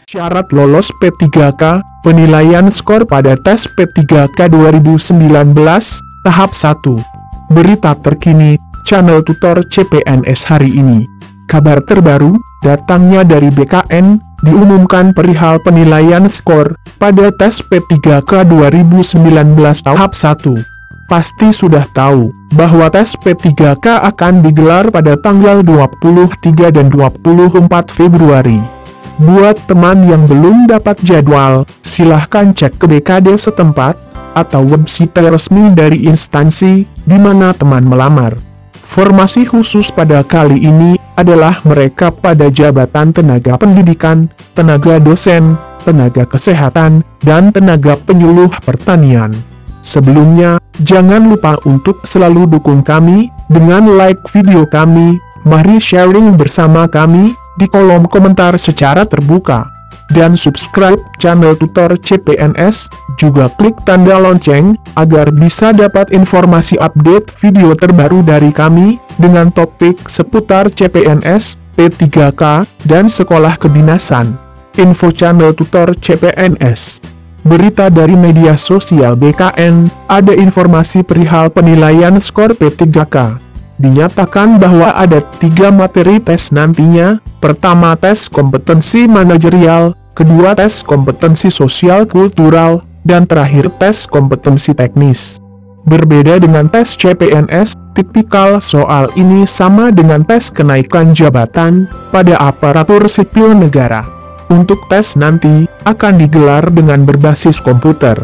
Syarat lolos P3K, penilaian skor pada tes P3K 2019, tahap 1. Berita terkini, channel tutor CPNS hari ini. Kabar terbaru, datangnya dari BKN, diumumkan perihal penilaian skor pada tes P3K 2019 tahap 1. Pasti sudah tahu bahwa tes P3K akan digelar pada tanggal 23 dan 24 Februari. Buat teman yang belum dapat jadwal, silahkan cek ke BKD setempat, atau website resmi dari instansi di mana teman melamar. Formasi khusus pada kali ini adalah mereka pada jabatan tenaga pendidikan, tenaga dosen, tenaga kesehatan, dan tenaga penyuluh pertanian. Sebelumnya, jangan lupa untuk selalu dukung kami dengan like video kami. Mari sharing bersama kami di kolom komentar secara terbuka. Dan subscribe channel tutor CPNS, juga klik tanda lonceng, agar bisa dapat informasi update video terbaru dari kami, dengan topik seputar CPNS, P3K, dan sekolah kedinasan. Info channel tutor CPNS. Berita dari media sosial BKN, ada informasi perihal penilaian skor P3K. Dinyatakan bahwa ada 3 materi tes nantinya, pertama tes kompetensi manajerial, kedua tes kompetensi sosial kultural, dan terakhir tes kompetensi teknis. Berbeda dengan tes CPNS, tipikal soal ini sama dengan tes kenaikan jabatan pada aparatur sipil negara. Untuk tes nanti, akan digelar dengan berbasis komputer.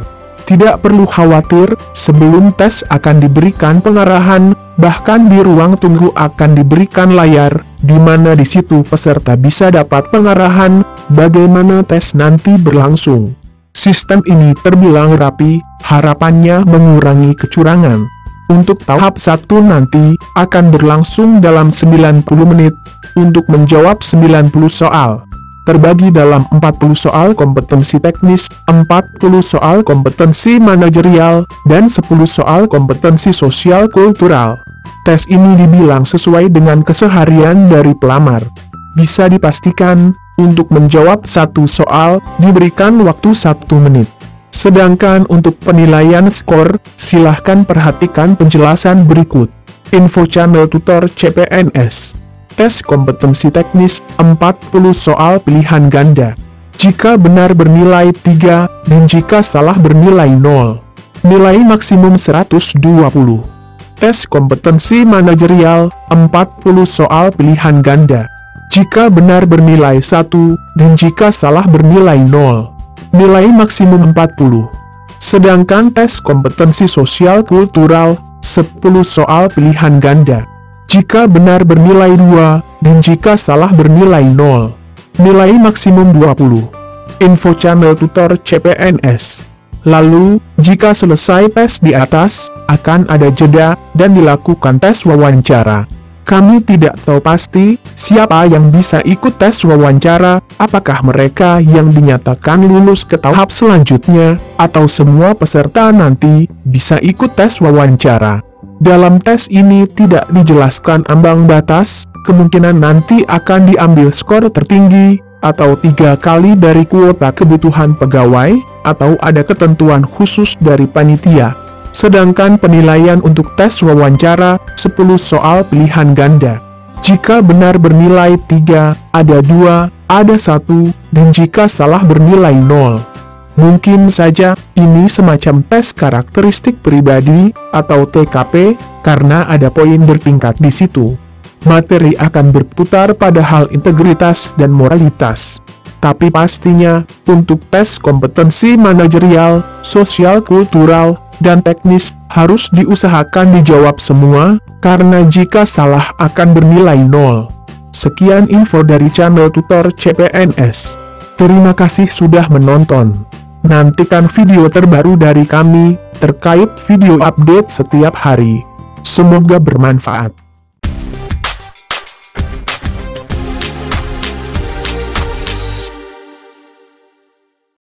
Tidak perlu khawatir, sebelum tes akan diberikan pengarahan, bahkan di ruang tunggu akan diberikan layar, di mana di situ peserta bisa dapat pengarahan bagaimana tes nanti berlangsung. Sistem ini terbilang rapi, harapannya mengurangi kecurangan. Untuk tahap 1 nanti, akan berlangsung dalam 90 menit, untuk menjawab 90 soal. Terbagi dalam 40 soal kompetensi teknis, 40 soal kompetensi manajerial, dan 10 soal kompetensi sosial kultural. Tes ini dibilang sesuai dengan keseharian dari pelamar. Bisa dipastikan, untuk menjawab satu soal, diberikan waktu 1 menit. Sedangkan untuk penilaian skor, silahkan perhatikan penjelasan berikut. Info channel tutor CPNS. Tes kompetensi teknis, 40 soal pilihan ganda. Jika benar bernilai 3, dan jika salah bernilai 0. Nilai maksimum 120. Tes kompetensi manajerial, 40 soal pilihan ganda. Jika benar bernilai 1, dan jika salah bernilai 0. Nilai maksimum 40. Sedangkan tes kompetensi sosial kultural, 10 soal pilihan ganda. Jika benar bernilai 2, dan jika salah bernilai 0. Nilai maksimum 20. Info channel tutor CPNS. Lalu, jika selesai tes di atas, akan ada jeda, dan dilakukan tes wawancara. Kami tidak tahu pasti, siapa yang bisa ikut tes wawancara, apakah mereka yang dinyatakan lulus ke tahap selanjutnya, atau semua peserta nanti, bisa ikut tes wawancara. Dalam tes ini tidak dijelaskan ambang batas, kemungkinan nanti akan diambil skor tertinggi, atau 3 kali dari kuota kebutuhan pegawai, atau ada ketentuan khusus dari panitia. Sedangkan penilaian untuk tes wawancara, 10 soal pilihan ganda. Jika benar bernilai 3, ada 2, ada 1, dan jika salah bernilai 0. Mungkin saja, ini semacam tes karakteristik pribadi, atau TKP, karena ada poin bertingkat di situ. Materi akan berputar pada hal integritas dan moralitas. Tapi pastinya, untuk tes kompetensi manajerial, sosial kultural, dan teknis, harus diusahakan dijawab semua, karena jika salah akan bernilai 0. Sekian info dari channel tutor CPNS. Terima kasih sudah menonton. Nantikan video terbaru dari kami, terkait video update setiap hari. Semoga bermanfaat.